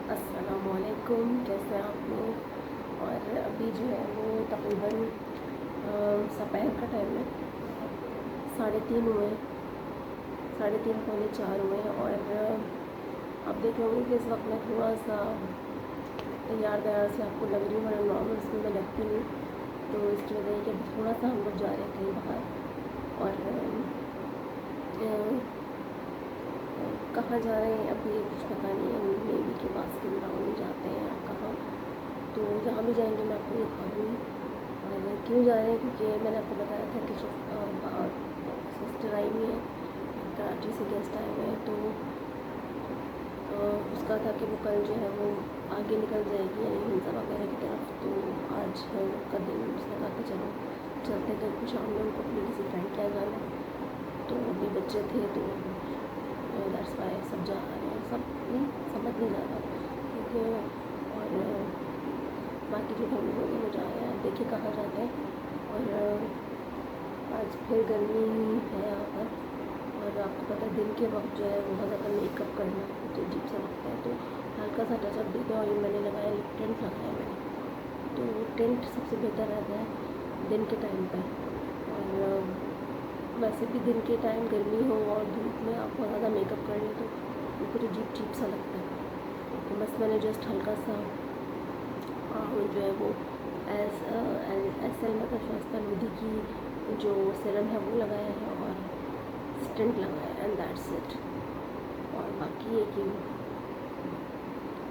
अस्सलामुअलैकुम, कैसे हैं आप लोग। और अभी जो है वो तकरीबन दोपहर का टाइम है, 3:30 हुए, 3:30 पौने 4 हुए। और आप देख रहे होंगे कि इस वक्त मैं थोड़ा सा तैयार से आपको लग रही हूँ, वरना नॉर्मल इसमें मैं लगती हूँ। तो इसकी वजह है कि थोड़ा सा हम लोग जा रहे हैं कहीं बाहर। और कहाँ जा रहे हैं अभी कुछ पता नहीं है, नेवी के पास के ग्राउंड में जाते हैं या कहाँ। तो जहाँ भी जाएंगे मैं आपको दिखाऊँगी। और क्यों जा रहे हैं, क्योंकि मैंने आपको बताया था कि जो सिस्टर आई हुई है, कराची से गेस्ट आए हुए हैं। तो उसका था कि वो कल जो है वो आगे निकल जाएगी यानी हिंसा वगैरह की तरफ। तो आज का दिन उसने कहा कि चलो चलते, तो शाम में उनको अपनी किसी फ्रेंड के यहाँ जाना है। तो अभी बच्चे थे तो दैट्स वाई सब जा रहे हैं, सब नहीं समझ नहीं जा रहा क्योंकि। और बाकी जो हम लोग हैं वो जा रहे हैं, देखिए कहाँ जाते हैं। और आज फिर गर्मी है यहाँ पर। और आपको पता है दिन के वक्त जो है बहुत ज़्यादा मेकअप करना तो अजीब सा लगता है। तो हल्का सा टचअप देते हैं। और ये मैंने लगाया, टेंट लगाया मैंने। तो टेंट सबसे बेहतर रहता है दिन के टाइम पर। और वैसे भी दिन के टाइम गर्मी हो और धूप में आप बहुत ज़्यादा मेकअप कर लें तो बिल्कुल अजीब सा लगता है। तो बस मैंने जस्ट हल्का सा जो है वो एस एल मतलब शास्ता लोधी की जो सीरम है वो लगाया है और स्टेंट लगाया है, एंड दैट्स इट। और बाकी है कि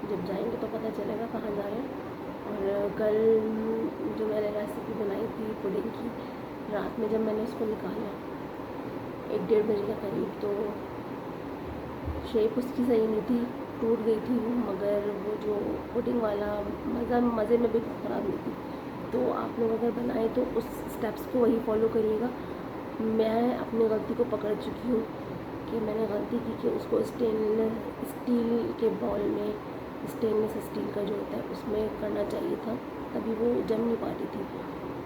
जब जाएंगे तो पता चलेगा कहाँ जा रहे हैं। और कल जो मैंने रेसिपी बनाई थी पुडिंग की, रात में जब मैंने उसको निकाला 1-1:30 बजे के करीब, तो शेप उसकी सही नहीं थी, टूट गई थी वो। मगर वो जो पुडिंग वाला मज़े में भी ख़राब नहीं थी। तो आप लोग अगर बनाएं तो उस स्टेप्स को वही फॉलो करिएगा। मैं अपनी गलती को पकड़ चुकी हूँ कि मैंने गलती की कि उसको स्टील के बॉल में, स्टेनलेस स्टील का जो होता है उसमें करना चाहिए था, तभी वो जम नहीं पा रही थी।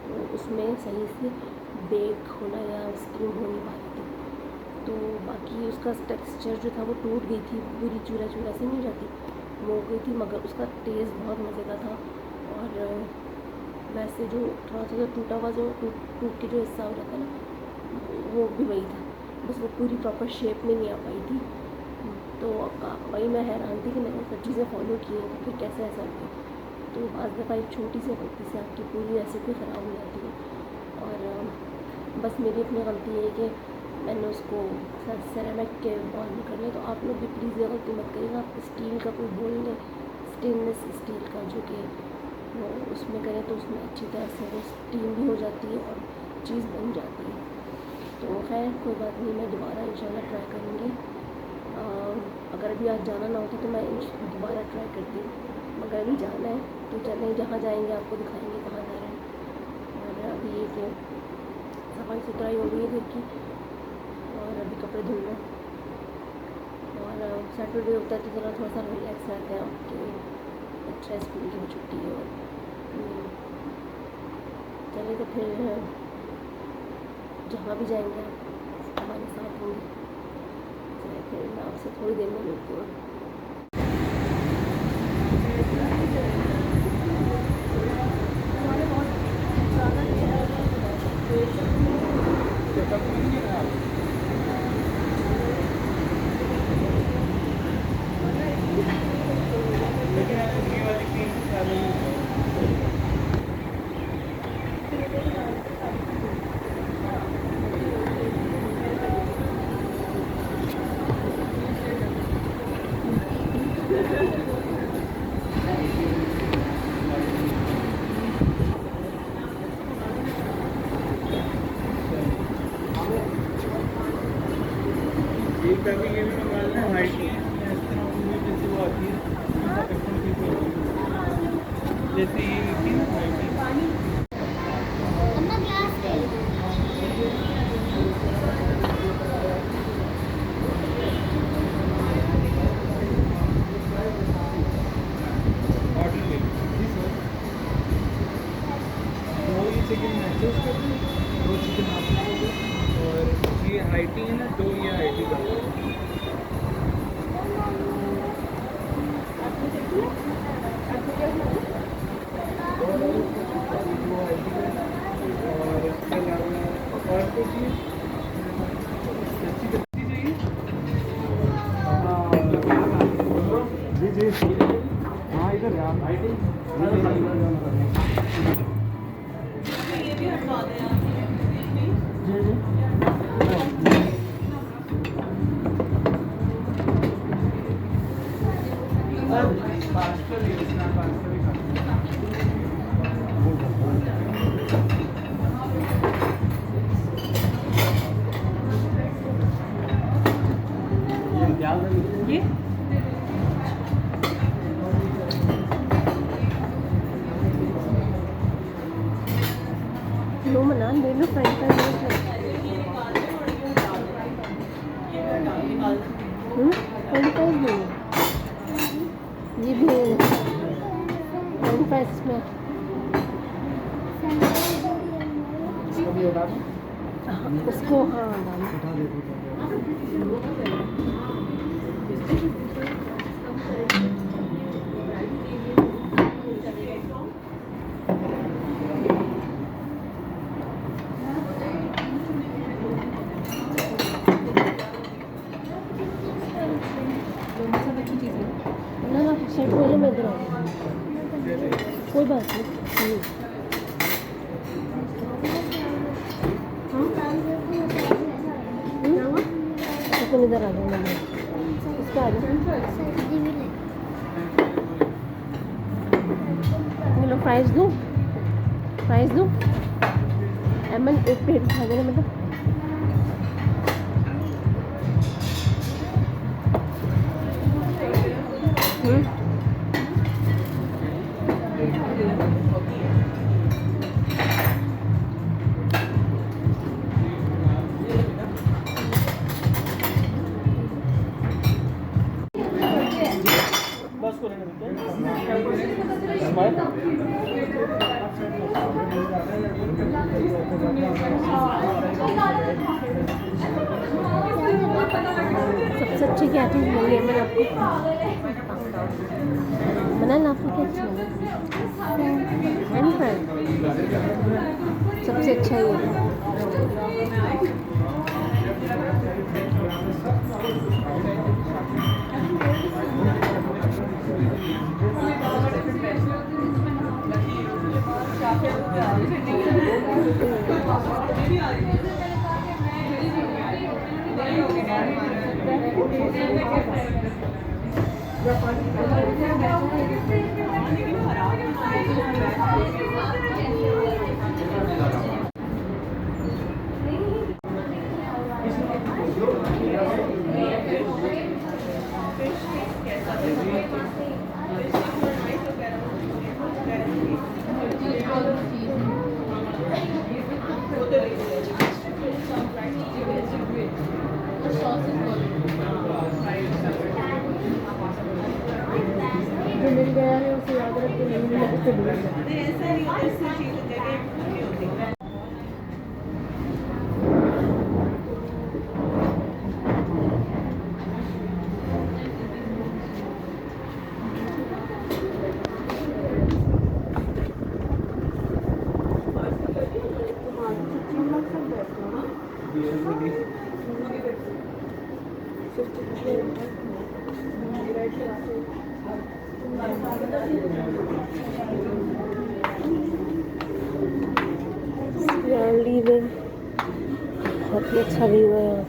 तो उसमें सही से बेक होना या स्टीम हो नहीं पा रही थी। तो बाकी उसका टेक्सचर जो था वो टूट गई थी, पूरी चूरा से नहीं जाती वो हो गई थी। मगर उसका टेस्ट बहुत मज़े का था। और वैसे जो थोड़ा सा जो टूटा हुआ जो टूट के जो हिस्सा हो जाता है ना, वो भी वही था, बस वो पूरी प्रॉपर शेप में नहीं आ पाई थी। तो वही मैं हैरान थी कि मैंने सब चीज़ें फॉलो की हैं तो फिर कैसे ऐसा हो गया। तो आज दफ़ा एक छोटी सी गलती से आपकी पूरी रेसिपी ख़राब हो जाती है। और बस मेरी अपनी गलती है कि मैंने उसको सेरेमिक के बॉल में कर लिया। तो आप लोग भी प्लीज़ ये गलती मत करिएगा। आप स्टील का कोई बोल लें, स्टेनलेस स्टील का, जो कि वो उसमें करें तो उसमें अच्छी तरह से वो स्टीम भी हो जाती है और चीज़ बन जाती है। तो खैर कोई बात नहीं, मैं दोबारा इंशाल्लाह ट्राई करूँगी। अगर अभी आज जाना ना होता तो मैं दोबारा ट्राई करती, मगर अभी जाना है तो चलें, जहाँ जाएंगे आपको दिखाएंगे कहाँ जा रहे हैं। और अभी ये कि सफाई सुथराई हो गई है घर की, और अभी कपड़े धुलना। और सैटरडे होता है तो ज़रा थोड़ा सा रिलैक्स रहते हैं आपके, अच्छा स्कूल की भी छुट्टी है। और चले तो फिर जहाँ भी जाएंगे आप हमारे साथ होंगे। चलिए फिर मैं आपसे थोड़ी देर में मिलती हूँ। ये भी मंगाना है हाइट इस तरह की जैसे वो आती है जैसे ये थी ना हाइट। ऑर्डर ले जी सर, 2 ये चिकन मैचेस कर दें, 2 चिकन हाफ कर दें। और ये हाइटी है ना, 2 ये हाइटी कर दें। हाँ इधर ये लो मना ले लो फ्रेंच फ्राइज फ्रेंच फ्राइज नहीं है, ये भी है फ्रेंच फ्राइज में। हाँ, उसको हाँ डालो। सब अच्छी चीज़ है। ना ना शर्ट खोलो, मैं इधर आऊँ, कोई बात नहीं। क्या हुआ? तुम इधर आ जाओ, मैं इसका आ जाओ। लो फ्राइज दूँ, फ्राइज दूँ। एमन एक प्लेट खा देना मतलब। बस को रहने सबसे अच्छी क्या चीज़ लगी है मैंने आपको? मनाल आपको क्या अच्छा लगा? फ्रेंच फ्राइज सबसे अच्छा ये है। जो मिल गया है उसे याद रख के नहीं मिला तो भूल जाओ। लीविंग बहुत ही अच्छा व्यू है यहाँ।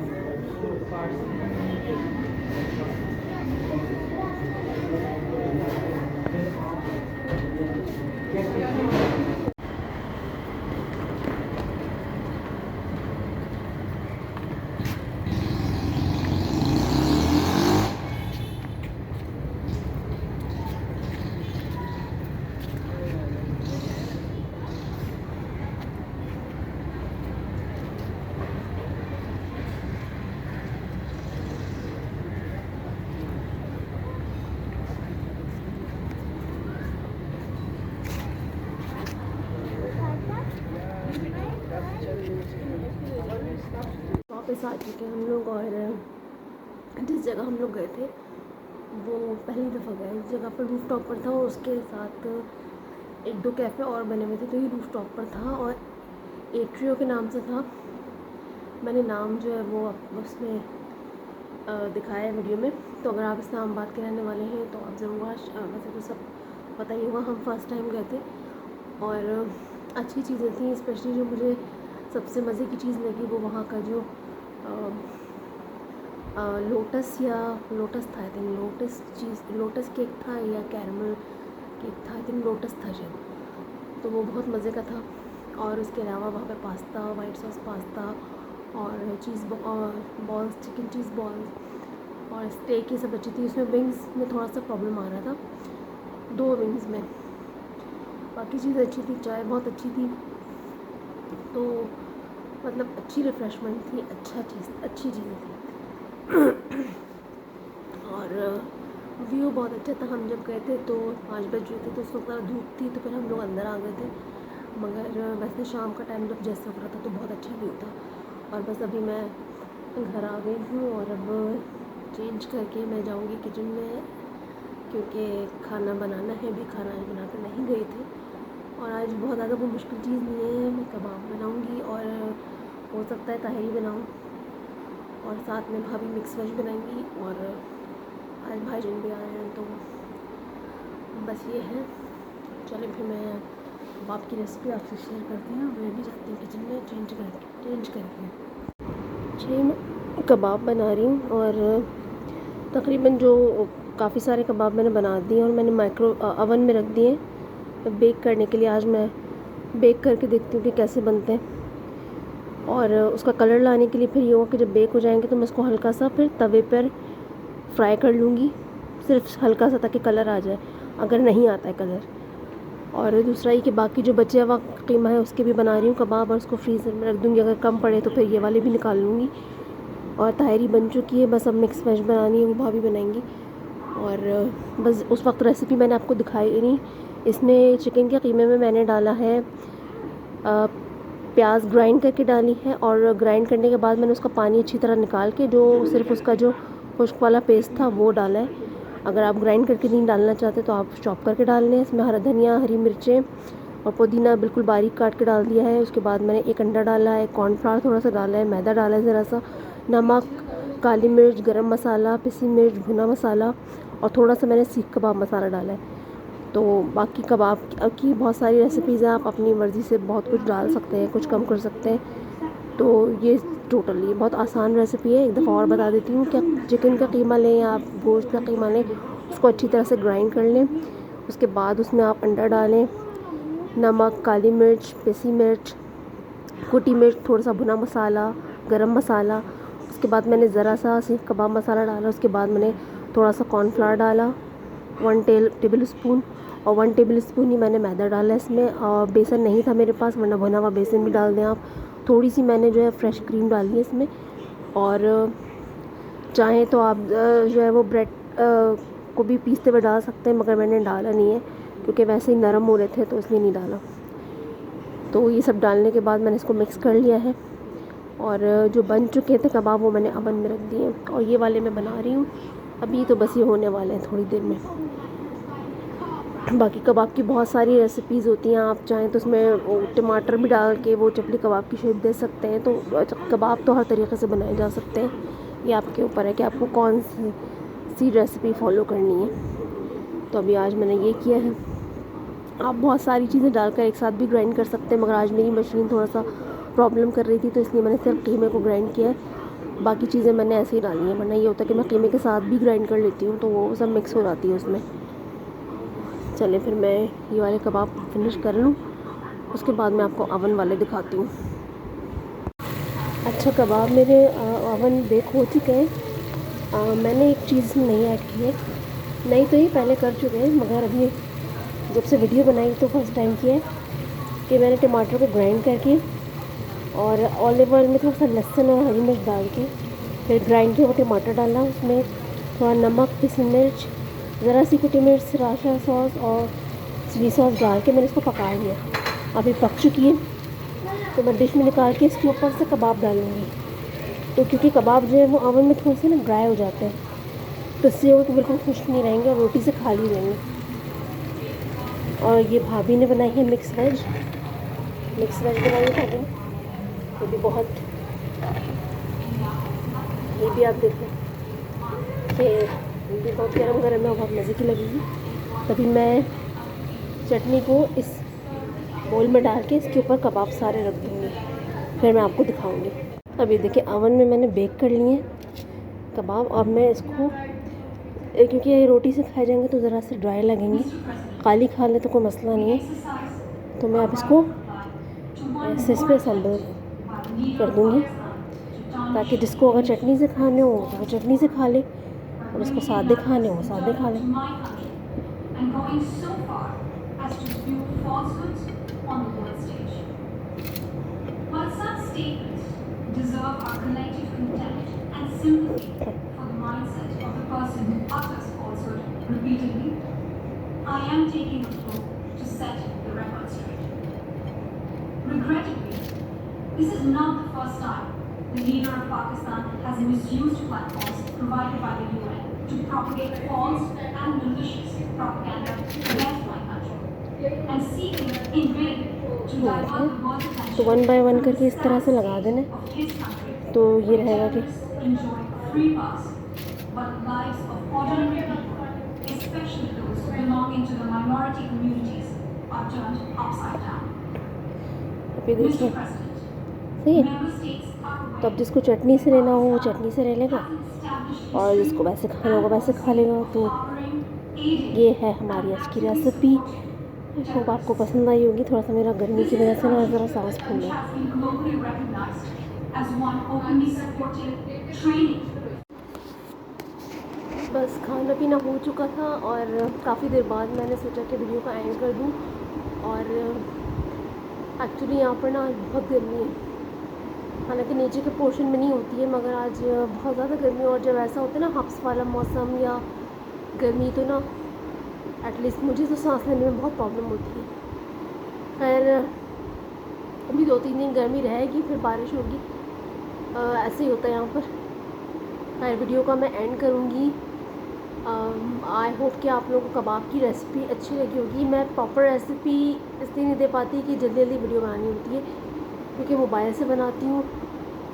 वापस आ चुके हैं हम लोग और जिस जगह हम लोग गए थे वो पहली दफ़ा गए। उस जगह पर रूफ टॉप पर था और उसके साथ एक दो कैफ़े और बने हुए थे, तो ये रूफ टॉप पर था और एट्रियो के नाम से था। मैंने नाम जो है वो उसमें दिखाया है वीडियो में। तो अगर आप इस्लामाबाद के रहने वाले हैं तो आप ज़रूर वैसे तो सब पता ही होगा, हम फर्स्ट टाइम गए थे और अच्छी चीज़ें थी। स्पेशली जो मुझे सबसे मज़े की चीज़ लगी वो वहाँ का जो लोटस था, आई थिंक लोटस केक था या कैरमल केक था, आई थिंक लोटस था शायद। तो वो बहुत मज़े का था। और उसके अलावा वहाँ पे पास्ता, वाइट सॉस पास्ता और चीज़ बॉल्स, चिकन चीज़ बॉल्स और स्टेक, ये सब अच्छी थी। उसमें विंग्स में थोड़ा सा प्रॉब्लम आ रहा था, 2 विंग्स में, बाकी चीज़ अच्छी थी। चाय बहुत अच्छी थी। तो मतलब अच्छी रिफ़्रेशमेंट थी, अच्छी चीज़ें थी। और व्यू बहुत अच्छा था। हम जब गए थे तो 5 बज रहे थे, तो उस वक्त धूप थी, तो फिर हम लोग अंदर आ गए थे। मगर वैसे शाम का टाइम जब जैसा हो रहा था तो बहुत अच्छा व्यू था। और बस अभी मैं घर आ गई हूँ और अब चेंज करके मैं जाऊँगी किचन में, क्योंकि खाना बनाना है। भी खाना आज बना कर नहीं गए थे और आज बहुत ज़्यादा कोई मुश्किल चीज़ नहीं है। मैं कबाब बनाऊँगी और हो सकता है ताहरी बनाऊँ और साथ में भाभी मिक्स वेज बनाएंगी। और आज भाईजान भी आए हैं, तो बस ये है। चलिए फिर मैं कबाब की रेसिपी आपसे शेयर करती हूँ। मैं भी जाती हूँ किचन में चेंज करके। चलिए मैं कबाब बना रही हूँ और तकरीबन जो काफ़ी सारे कबाब मैंने बना दिए और मैंने ओवन में रख दिए बेक करने के लिए। आज मैं बेक करके देखती हूँ कि कैसे बनते हैं। और उसका कलर लाने के लिए फिर ये होगा कि जब बेक हो जाएंगे तो मैं इसको हल्का सा फिर तवे पर फ्राई कर लूँगी, सिर्फ हल्का सा, ताकि कलर आ जाए अगर नहीं आता है कलर। और दूसरा ये कि बाकी जो बचे हुआ कीमा है उसके भी बना रही हूँ कबाब और उसको फ्रीज़र में रख दूँगी। अगर कम पड़े तो फिर ये वाले भी निकाल लूँगी। और ताहरी बन चुकी है, बस अब मिक्स वेज बनानी है, वो भाभी बनाएंगी। और बस उस वक्त रेसिपी मैंने आपको दिखाई नहीं। इसमें चिकन के कीमे में मैंने डाला है प्याज ग्राइंड करके डाली है और ग्राइंड करने के बाद मैंने उसका पानी अच्छी तरह निकाल के जो सिर्फ उसका जो खुश्क वाला पेस्ट था वो डाला है। अगर आप ग्राइंड करके नहीं डालना चाहते तो आप चॉप करके डाल लें। इसमें हरा धनिया, हरी मिर्चें और पुदीना बिल्कुल बारीक काट के डाल दिया है। उसके बाद मैंने एक अंडा डाला है, कॉर्नफ्लावर थोड़ा सा डाला है, मैदा डाला है ज़रा सा, नमक, काली मिर्च, गरम मसाला, पिसी मिर्च, भुना मसाला और थोड़ा सा मैंने सीख कबाब मसाला डाला है। तो बाकी कबाब की बहुत सारी रेसिपीज़ हैं, आप अपनी मर्ज़ी से बहुत कुछ डाल सकते हैं, कुछ कम कर सकते हैं। तो ये टोटली बहुत आसान रेसिपी है। एक दफ़ा और बता देती हूँ कि आप चिकन का कीमा लें या आप गोश्त का कीमा लें, उसको अच्छी तरह से ग्राइंड कर लें। उसके बाद उसमें आप अंडा डालें, नमक, काली मिर्च, पिसी मिर्च, कुटी मिर्च, थोड़ा सा भुना मसाला, गरम मसाला। उसके बाद मैंने ज़रा सा सीख कबाब मसाला डाला। उसके बाद मैंने थोड़ा सा कॉर्नफ्लावर डाला 1 टेबल स्पून और 1 टेबल स्पून ही मैंने मैदा डाला इसमें। और बेसन नहीं था मेरे पास, वरना भुना हुआ बेसन भी डाल दें आप। थोड़ी सी मैंने जो है फ्रेश क्रीम डाली है इसमें। और चाहें तो आप जो है वो ब्रेड को भी पीसते हुए डाल सकते हैं, मगर मैंने डाला नहीं है क्योंकि वैसे ही नरम हो रहे थे तो इसलिए नहीं डाला। तो ये सब डालने के बाद मैंने इसको मिक्स कर लिया है और जो बन चुके थे कबाब वो मैंने ओवन में रख दिए और ये वाले मैं बना रही हूँ अभी। तो बस ये होने वाले हैं थोड़ी देर में। बाकी कबाब की बहुत सारी रेसिपीज़ होती हैं, आप चाहें तो उसमें टमाटर भी डाल के वो चपली कबाब की शेप दे सकते हैं। तो कबाब तो हर तरीक़े से बनाए जा सकते हैं, ये आपके ऊपर है कि आपको कौन सी रेसिपी फॉलो करनी है। तो अभी आज मैंने ये किया है। आप बहुत सारी चीज़ें डालकर एक साथ भी ग्राइंड कर सकते हैं, मगर आज मेरी मशीन थोड़ा सा प्रॉब्लम कर रही थी तो इसलिए मैंने सिर्फ कीमे को ग्राइंड किया है। बाकी चीज़ें मैंने ऐसे ही डाली हैं, वरना ये होता है कि मैं कीमे के साथ भी ग्राइंड कर लेती हूँ तो वो सब मिक्स हो जाती है उसमें। चलिए फिर मैं ये वाले कबाब फिनिश कर लूँ, उसके बाद मैं आपको ओवन वाले दिखाती हूँ। अच्छा, कबाब मेरे ओवन बेक हो चुके हैं। मैंने एक चीज़ नई ऐड की है, नहीं तो ये पहले कर चुके हैं, मगर अभी जब से वीडियो बनाई तो फर्स्ट टाइम किया है कि मैंने टमाटर को ग्राइंड करके और ऑलिव ऑयल में थोड़ा सा लहसुन और हरी मिर्च डाल के फिर ग्राइंड किया वो टमाटर डाला। उसमें थोड़ा नमक, पिसी मिर्च, ज़रा सी कुटी मिर्च, सराशा सॉस और चिली सॉस डाल के मैंने इसको पका लिया। अभी पक चुकी है तो मैं डिश में निकाल के इसके ऊपर से कबाब डालूँगी। तो क्योंकि कबाब जो है वो ओवन में थोड़े से ना ड्राई हो जाते हैं तो इससे होगा कि बिल्कुल खुश्क नहीं रहेंगे और रोटी से खाली रहेंगे। और ये भाभी ने बनाई है मिक्स वेज बनाई है भाभी, ये भी बहुत, ये भी आप देखो फिर भी बहुत गर्म गर्म है, बहुत मज़े की लगेगी। तभी मैं चटनी को इस बोल में डाल के इसके ऊपर कबाब सारे रख दूँगी, फिर मैं आपको दिखाऊँगी। अभी देखिए ओवन में मैंने बेक कर लिए हैं कबाब। अब मैं इसको क्योंकि ये रोटी से खाए जाएंगे तो ज़रा से ड्राई लगेंगे, खाली खा ले तो कोई मसला नहीं है। तो मैं अब इसको ऐसे इस पर असेंबल कर दूँगी, ताकि जिसको अगर चटनी से खाने हो तो वो चटनी से खा ले, और जिसको सादे खाने हो वो सादे खा ले। Deserve our collective contempt and sympathy for the mindset of the person who utters falsehood repeatedly. I am taking the floor to set the record straight. Regrettably, this is not the first time the leader of Pakistan has misused platforms provided by the UN to propagate false and malicious propaganda against my country and seeking in vain to divert the world's attention. तो 1 bye 1 करके इस तरह से लगा देना, तो ये रहेगा कि enjoy free pass, but lives of ordinary people, especially those belonging to the minority communities, are turned upside down. अभी देखिए Mr. President, सही है। member states are तो अब जिसको चटनी से लेना हो वो चटनी से ले लेगा, और जिसको वैसे खाना होगा वैसे खा लेगा। तो ये है हमारी आज की रेसिपी। आई होप आपको पसंद आई होगी। थोड़ा सा मेरा गर्मी की वजह से ना ज़रा सांस फूल रहा है। बस खाना पीना हो चुका था और काफ़ी देर बाद मैंने सोचा कि वीडियो का एंड कर दूं। और एक्चुअली यहाँ पर ना बहुत गर्मी है, हालांकि नीचे के पोर्शन में नहीं होती है, मगर आज बहुत ज़्यादा गर्मी। और जब ऐसा होता है ना हब्स वाला मौसम या गर्मी, तो ना एटलीस्ट मुझे तो सांस लेने में बहुत प्रॉब्लम होती है। खैर अभी 2-3 दिन गर्मी रहेगी, फिर बारिश होगी, ऐसे ही होता है यहाँ पर। खैर वीडियो का मैं एंड करूँगी। आई होप कि आप लोगों को कबाब की रेसिपी अच्छी लगी होगी। मैं प्रॉपर रेसिपी इसलिए नहीं दे पाती कि जल्दी जल्दी वीडियो बनानी होती है, क्योंकि मोबाइल से बनाती हूँ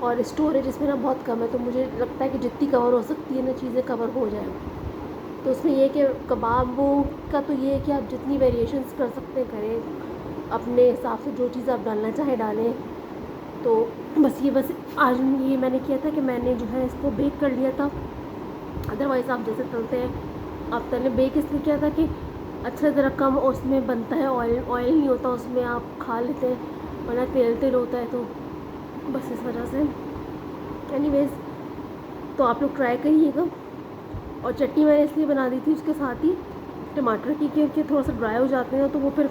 और स्टोरेज इसमें ना बहुत कम है। तो मुझे लगता है कि जितनी कवर हो सकती है ना चीज़ें कवर हो जाए। तो उसमें ये कि कबाबों का तो ये है कि आप जितनी वेरिएशंस कर सकते हैं करें, अपने हिसाब से जो चीज़ आप डालना चाहें डालें। तो बस आज ये मैंने किया था कि मैंने जो है इसको बेक कर लिया था। अदरवाइज़ आप जैसे तलते हैं आप तले, बेक इसलिए किया था कि अच्छा ज़रा कम उसमें बनता है, ऑयल नहीं होता उसमें, आप खा लेते हैं, वरना तेल होता है। तो बस इस वजह से एनीवेज़ तो आप लोग ट्राई करिएगा। और चटनी मैंने इसलिए बना दी थी उसके साथ ही टमाटर की, क्योंकि थोड़ा सा ड्राई हो जाते हैं तो वो फिर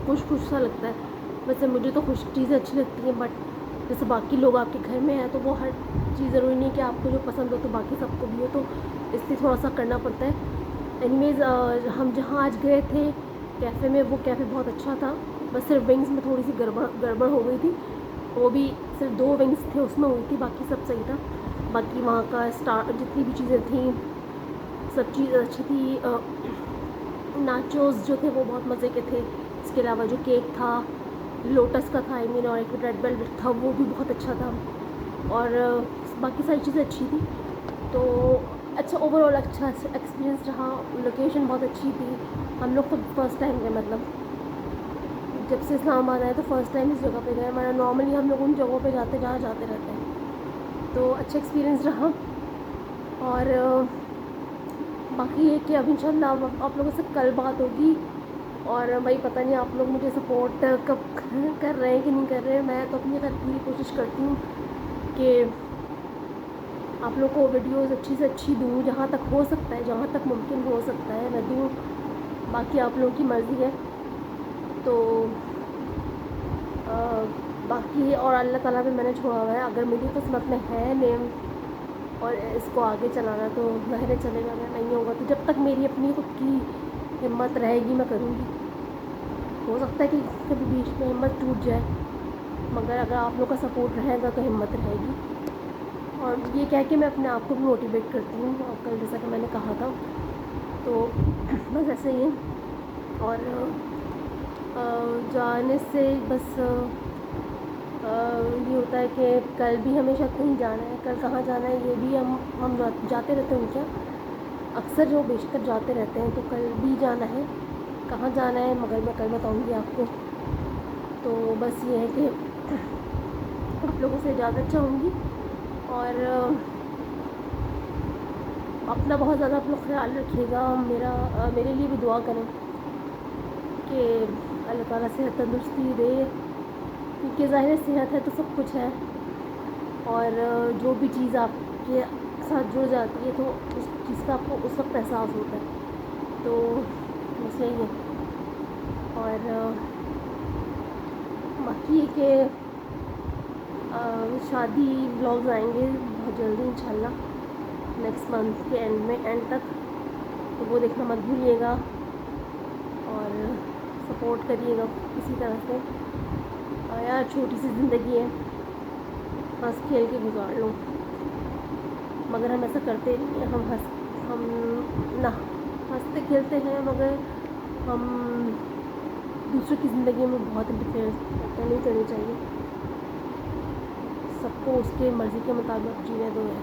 खुश सा लगता है। वैसे मुझे तो खुश्क चीज़ें अच्छी लगती हैं, बट जैसे बाकी लोग आपके घर में हैं तो वो हर चीज़ ज़रूरी नहीं कि आपको जो पसंद हो तो बाकी सबको भी हो, तो इसलिए थोड़ा सा करना पड़ता है। एनीवेज़ हम जहाँ आज गए थे कैफ़े में, वो कैफ़े बहुत अच्छा था, बस सिर्फ विंग्स में थोड़ी सी गड़बड़ हो गई थी। वो भी सिर्फ 2 विंग्स थे उसमें हुई थी, बाकी सब सही था। बाकी वहाँ का जितनी भी चीज़ें थी सब चीज़ अच्छी थी। नाचोस जो थे वो बहुत मज़े के थे। इसके अलावा जो केक था लोटस का था, और एक रेड वेलवेट था, वो भी बहुत अच्छा था। और बाकी सारी चीज़ें अच्छी थी। तो अच्छा ओवरऑल अच्छा एक्सपीरियंस रहा। लोकेशन बहुत अच्छी थी। हम लोग तो फर्स्ट टाइम गए, मतलब जब से इस्लामाबाद आए तो फ़र्स्ट टाइम इस जगह पे गए। मतलब नॉर्मली हम लोग उन जगहों पे जाते रहते हैं। तो अच्छा एक्सपीरियंस रहा। और बाकी ये कि अब इंशाल्लाह आप लोगों से कल बात होगी। और भाई पता नहीं आप लोग मुझे सपोर्ट कब कर रहे हैं कि नहीं कर रहे हैं। मैं तो अपनी पूरी कोशिश करती हूँ कि आप लोग को वीडियोस अच्छी से अच्छी दूँ, जहाँ तक हो सकता है, जहाँ तक मुमकिन हो सकता है मैं दूँ। बाकी आप लोगों की मर्ज़ी है। तो बाकी और अल्लाह ताला पे मैंने छोड़ा हुआ है। अगर मेरी किस्मत में है नेम और इसको आगे चलाना तो ज़ाहिर चलेगा, अगर नहीं होगा तो जब तक मेरी अपनी खुद की हिम्मत रहेगी मैं करूँगी। हो सकता है कि कभी बीच में हिम्मत टूट जाए, मगर अगर आप लोग का सपोर्ट रहेगा तो हिम्मत रहेगी। और ये कह के मैं अपने आप को भी मोटिवेट करती हूँ, और कल जैसा कि मैंने कहा था। तो बस ऐसे ही है। और जाने से बस ये होता है कि कल भी हमें शायद कहीं जाना है, कल कहाँ जाना है ये भी हम जाते रहते हैं क्या, अक्सर जो बेशतर जाते रहते हैं, तो कल भी जाना है, कहाँ जाना है मगर मैं कल बताऊँगी आपको। तो बस ये है कि आप लोगों से इजाज़त चाहूँगी और अपना बहुत ज़्यादा आप लोग ख्याल रखिएगा, मेरे लिए भी दुआ करें कि अल्लाह ताला सेहत तंदुरुस्ती दे, क्योंकि ज़ाहिर सेहत है तो सब कुछ है, और जो भी चीज़ आपके साथ जुड़ जाती है तो उस चीज़ का आपको उस वक्त एहसास होता है। तो बस यही है। और बाकी है कि शादी व्लॉग्स आएंगे बहुत जल्दी इंशाल्लाह, नेक्स्ट मंथ के एंड तक, तो वो देखना मत भूलिएगा और सपोर्ट करिएगा किसी तरह से। यार छोटी सी ज़िंदगी है, हंस खेल के गुजार लो, मगर हम ऐसा करते नहीं हैं। हम ना हंसते खेलते हैं, मगर हम दूसरों की ज़िंदगी में बहुत इंटरफेरेंस नहीं करनी चाहिए। सबको उसके मर्ज़ी के मुताबिक जीने दो है,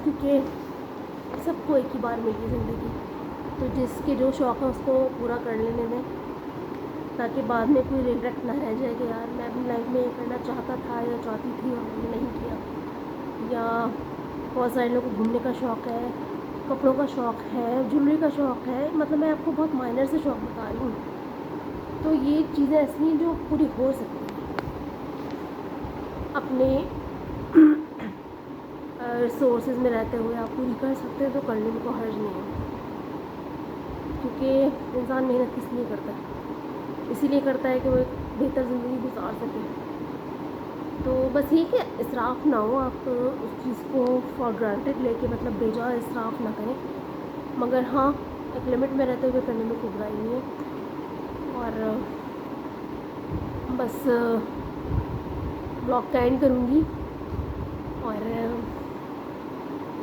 क्योंकि सबको एक ही बार मिली ज़िंदगी, तो जिसके जो शौक़ है उसको पूरा कर लेने दें, ताकि बाद में कोई रिग्रेट ना रह जाए कि यार मैं अपनी लाइफ में ये करना चाहता था या चाहती थी और मैंने नहीं किया। या बहुत सारे लोगों को घूमने का शौक़ है, कपड़ों का शौक़ है, ज्वेलरी का शौक़ है, मतलब मैं आपको बहुत माइनर से शौक़ बता रही हूँ। तो ये चीज़ें ऐसी हैं जो पूरी हो सकती हैं, अपने रिसोर्सेज में रहते हुए आप पूरी कर सकते हैं, तो करने में कोई हर्ज नहीं है, क्योंकि इंसान मेहनत किस लिए करता है, इसीलिए करता है कि वो एक बेहतर ज़िंदगी गुजार सके। तो बस ये कि इसराफ ना हो, आप उस चीज़ को फॉर ग्रांटेड लेके मतलब बेजा इसराफ ना करें, मगर हाँ एक लिमिट में रहते हुए करने में कोई बुराई नहीं है। और बस ब्लॉग का एंड करूँगी, और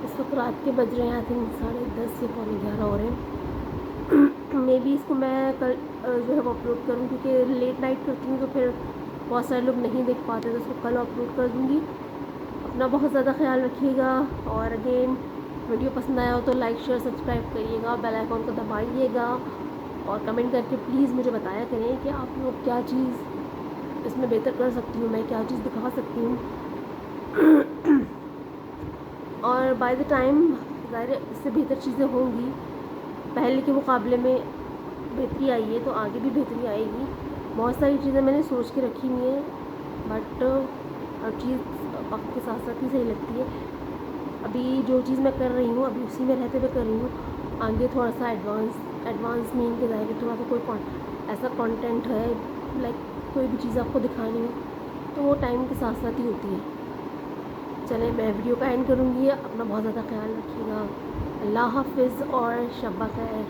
इस वक्त रात के बज रहे हैं आई थिंक 10:30 से 11:15 हो रहे हैं। मे बी इसको मैं कल जो है वो अपलोड करूँ, क्योंकि लेट नाइट करती हूँ तो फिर बहुत सारे लोग नहीं देख पाते, तो इसको कल अपलोड कर दूँगी। अपना बहुत ज़्यादा ख्याल रखिएगा, और अगेन वीडियो पसंद आया हो तो लाइक शेयर सब्सक्राइब करिएगा, बेल आइकॉन को दबाइएगा, और कमेंट करके प्लीज़ मुझे बताया करें कि आप लोग क्या चीज़ इसमें बेहतर कर सकती हूँ, मैं क्या चीज़ दिखा सकती हूँ। और बाय द टाइम ज़ाहिर इससे बेहतर चीज़ें होंगी, पहले के मुकाबले में बेहतरी आई है, तो आगे भी बेहतरी आएगी। बहुत सारी चीज़ें मैंने सोच के रखी हुई हैं, बट हर चीज़ वक्त के साथ साथ ही सही लगती है। अभी जो चीज़ मैं कर रही हूँ अभी उसी में रहते हुए कर रही हूँ, आगे थोड़ा सा एडवांस मीन के ज़ाहिर थोड़ा सा कोई ऐसा कंटेंट है, लाइक कोई भी चीज़ आपको दिखानी है तो वो टाइम के साथ साथ ही होती है। चलें मैं वीडियो का एंड करूँगी, अपना बहुत ज़्यादा ख्याल रखिएगा। अल्लाह हाफ़िज़ और शब ख़ैर।